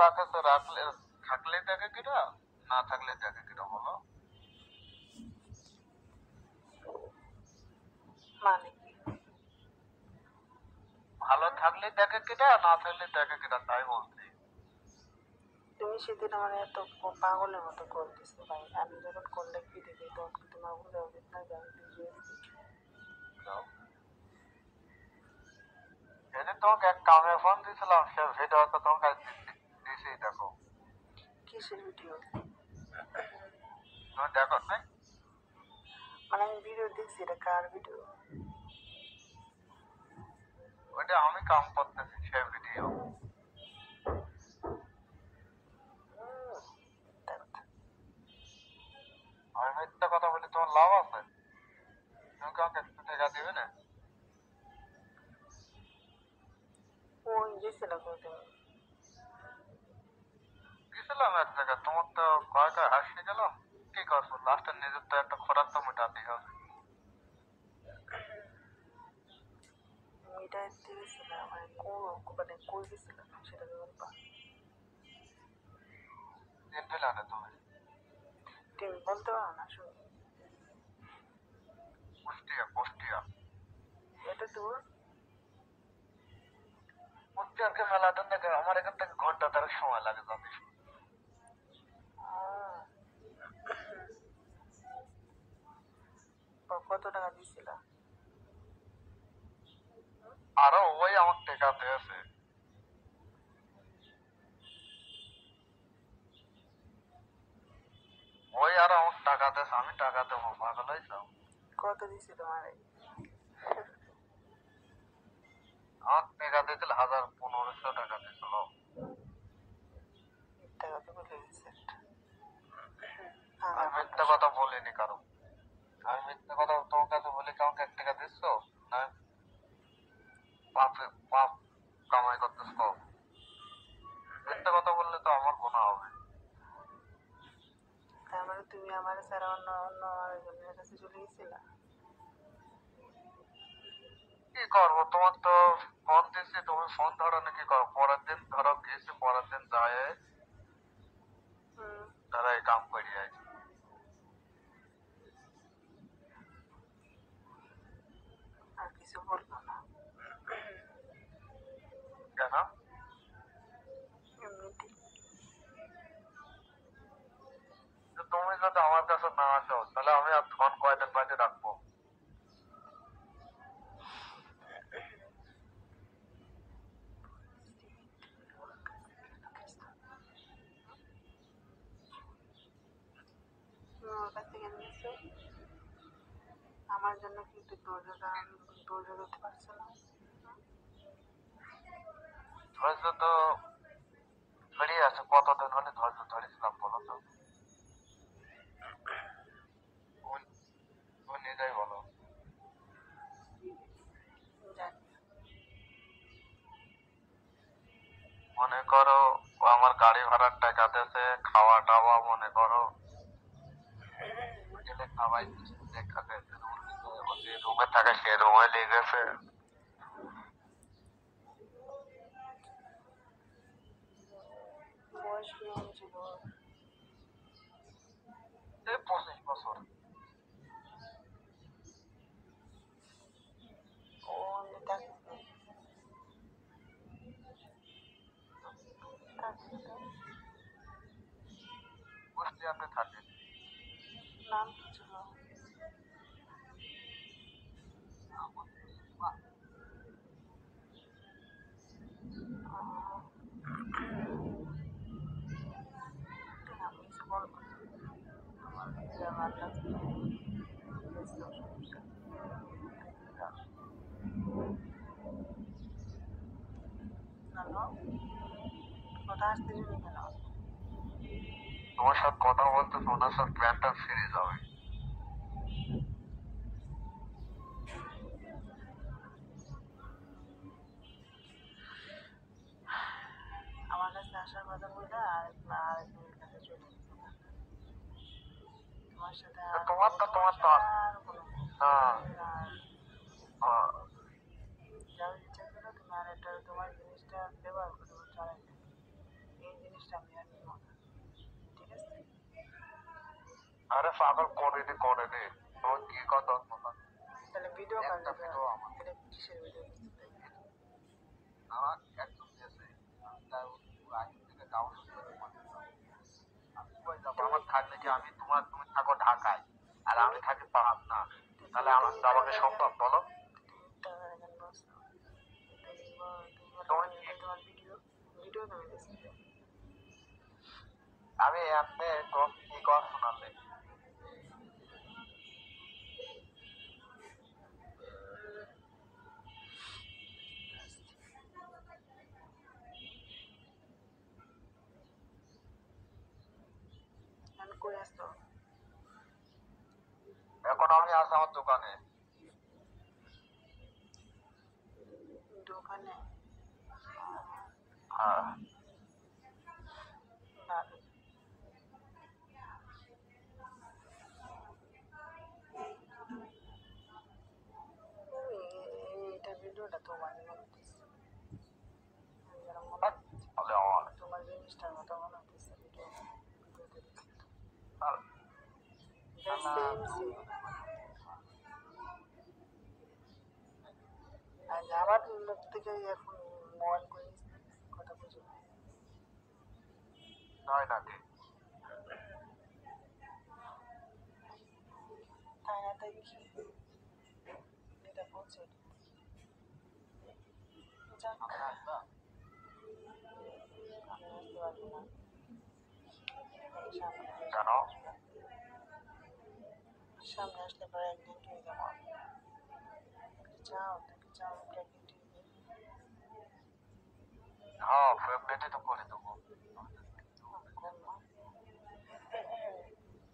রাখে তো রাখলে থাকলে দেখে কিনা, না থাকলে দেখে কিনা বলো? মানে কি? ভালো থাকলে দেখে কিনা, না থাকলে দেখে কিনা, তাই বলছি। তুমি সেদিন আমার এত পাগলের মতো কল দিছো ভাই, আমি যখন কলটা কেটে দিই তখন কি তোমার বোঝা উচিত না যে আমি বিজি আছি? সেদিন তোমাকে এক কামে ফোন দিয়েছিলাম, সে ভিডিওটা তোমাকে দিছি, দেখো। কিসের ভিডিও? তুমি দেখো নাই? মানে আমি ভিডিও দেখছি, এটা কার ভিডিও? ওইটা আমি কাম করতেছি, সে ভিডিও। আমি মিথ্যা কথা বলি তোমার লাভ আছে? তুমি কি আমাকে একটু টাকা দিবে না? ওই গেছিলাম তুমি? গেছিলাম এক জায়গায়, তোমার তো কয়েকটা হাসি গেলাম। কি করবো, লাস্টে নিজের তো একটা খোরাক তো মেটাতে হবে। মিটাইতে গেছিলাম মানে মানে কই গেছিলাম সেটা তো বলবা? দিন দিলা না তুমি? তুমি বলতে পারো না শুনি? কুষ্টিয়া, কুষ্টিয়া। এটা দূর? কুষ্টিয়ারকে মেলাটা থেকে আমার এখান থেকে ঘন্টা 10 সময় লাগে যাতে। কত টাকা দিছিল? আরো ওই আমার টাকা দিয়েছে। ওই আরো আমার টাকা দিয়েছে, আমি টাকা দেবো, পাগল হয়েছ? কত দিছিল তোমার? আমার টাকা দিয়েছিল 1500 টাকা দিয়েছিল। টাকা তো বলে দিচ্ছে। আমি মিথ্যা কথা বলিনি কারো। আমি মিথ্যা কথা তোমার কাছে বলি কাউকে 1 টাকা দিচ্ছ না? পাপ কামাই করতেছ। মিথ্যা কথা বললে তো আমার গুনাহ হবে। তার মানে তুমি আমার ছাড়া অন্য অন্য আরেকজনের কাছে চলে গেছিলা? কি করবো, তোমার তো ফোন দিচ্ছি, তুমি ফোন ধরো না, কি করো? পরের দিন ধরো গেছি, পরের দিন যায় তারা এই কাম করিয়ে আছে। আর কিছু বলবো না? কেন? এমনিতেই। তুমি যদি আমার কাছে না আসো তাহলে আমি আর ফোন কয়দিন বাজে রাখবো? তুমি ওর কাছ থেকে নিয়েছো, আমার জন্য কিন্তু ধৈর্য ধরতে পারছো না। ধৈর্য তো ধরে আছে, কতদিন হলে ধৈর্য ধরেছিলাম বলো তো? তুমি নিজেই বলো। মনে করো ও আমার গাড়ি ভাড়ার টাকা দিয়েছে, খাওয়া টাওয়া মনে করো হোটেলে খাওয়াই দেখা গেছে, রুমে থাকে সে রুমে লেগেছে। বয়স কেমন ছিল? এই 25 বছর। ও আমি থাকতে কুষ্টিয়াতে থাকে। নাম কি ছিল? আমি কিছু বলবো না, আমার যা ভালো লাগছে সমস্যা। হ্যালো, কথা আসতে শুনি কেন? তোমার সাথে কথা বলতে ওনার সাথে প্ল্যানটা ছিঁড়ে যাবে। আমার কাছে আসার কথা বললে আরেকজনের কাছে চলে গেছে। তোমার সাথে তোমার তো আর কোনো যার ইচ্ছা ছিল তুমি আর একটা তোমার জিনিসটা ব্যবহার করে চালাই, এই জিনিস আরে পাগল করে রে তোর কি কথা তাহলে ভিডিও একটা ভিডিও আমার এটা কিসের ভিডিও আমার একদম দিয়েছে আমি তাই আগে থেকে ডাউনলোড করে আমি কই যাবো আমার থাকলে কি আমি তুমি থাকো ঢাকায় আর আমি থাকি পাবনা তাহলে আমার যাওয়াকে সম্ভব বলো তোমার কি তোমার ভিডিও ভিডিও তুমি দিচ্ছি আমি এমনি তোর কি কর শোনালে আমি কই আসতো এখন আমি আছি আমার দোকানে দোকানে হ্যাঁ ভালো এইটা ভিডিওটা তোমার মনে হচ্ছে তাহলে আমার তোমার জিনিসটার মতো মনে হচ্ছে ভিডিওতে আর আমার লোক থেকে এখন মোবাইল করে কথা বুঝে নয় নাকি তাই না তাই কি এটা বলছে যাক আমি আসবা আমি আসতে পারবো না কেন সামনে আসলে পরে একদিন হয়ে যাবো চাও তুমি চাও প্রেগনেন্ট হ্যাঁ প্রেগনেন্টই তো করে